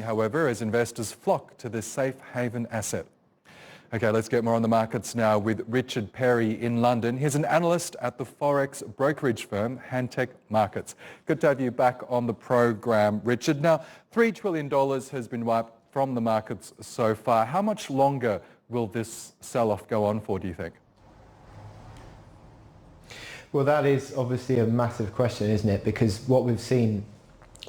however, as investors flock to this safe haven asset. Okay, let's get more on the markets now with Richard Perry in London. He's an analyst at the Forex brokerage firm Hantec Markets. Good to have you back on the program, Richard. Now, $3 trillion has been wiped from the markets so far. How much longer will this sell-off go on for, do you think? Well, that is obviously a massive question, isn't it? Because what we've seen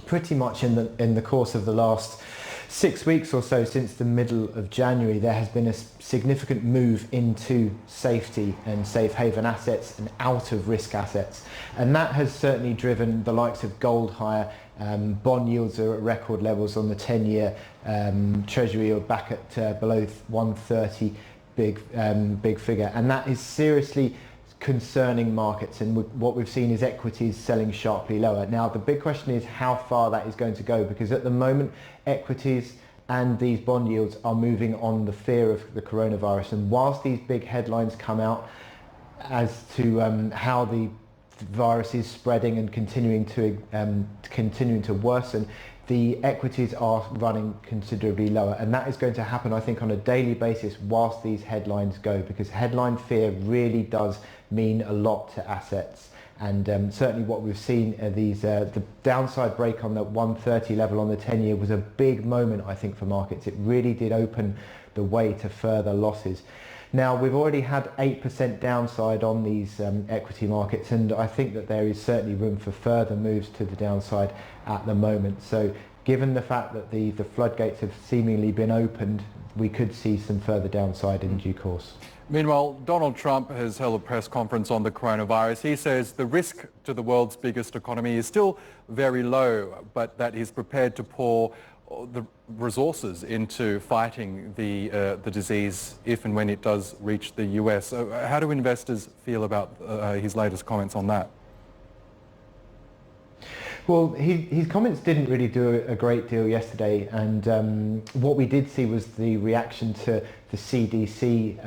pretty much in the course of the last 6 weeks or so, since the middle of January, there has been a significant move into safety and safe haven assets and out of risk assets. And that has certainly driven the likes of gold higher. Bond yields are at record levels on the 10-year. Treasury are back at below 130, big figure. And that is seriously concerning markets, and what we've seen is equities selling sharply lower. Now the big question is how far that is going to go, because at the moment equities and these bond yields are moving on the fear of the coronavirus, and whilst these big headlines come out as to how the virus is spreading and continuing to worsen, the equities are running considerably lower, and that is going to happen, I think, on a daily basis whilst these headlines go, because headline fear really does mean a lot to assets. And certainly what we've seen are the downside break on that 130 level on the 10-year was a big moment, I think, for markets. It really did open the way to further losses. Now, we've already had 8% downside on these equity markets, and I think that there is certainly room for further moves to the downside at the moment. So given the fact that the floodgates have seemingly been opened, we could see some further downside in due course. Meanwhile, Donald Trump has held a press conference on the coronavirus. He says the risk to the world's biggest economy is still very low, but that he's prepared to pour the resources into fighting the disease if and when it does reach the US. So how do investors feel about his latest comments on that? Well, his comments didn't really do a great deal yesterday, and what we did see was the reaction to the CDC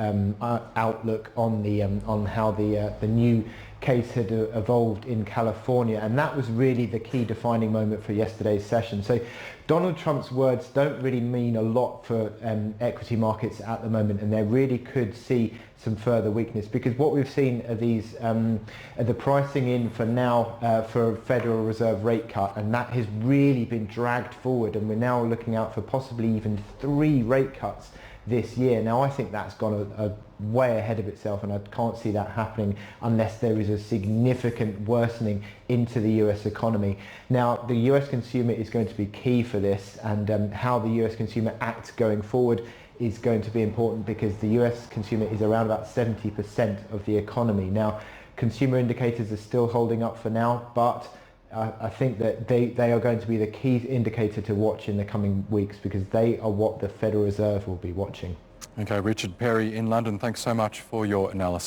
outlook on how the new case had evolved in California, and that was really the key defining moment for yesterday's session. So Donald Trump's words don't really mean a lot for equity markets at the moment, and they really could see some further weakness, because what we've seen are these the pricing in for now for a Federal Reserve rate cut, and that has really been dragged forward, and we're now looking out for possibly even 3 rate cuts this year. Now I think that's gone way ahead of itself, and I can't see that happening unless there is a significant worsening into the US economy. Now the US consumer is going to be key for this, and how the US consumer acts going forward is going to be important, because the US consumer is around about 70% of the economy. Now consumer indicators are still holding up for now, but I think that they are going to be the key indicator to watch in the coming weeks, because they are what the Federal Reserve will be watching. Okay, Richard Perry in London, thanks so much for your analysis.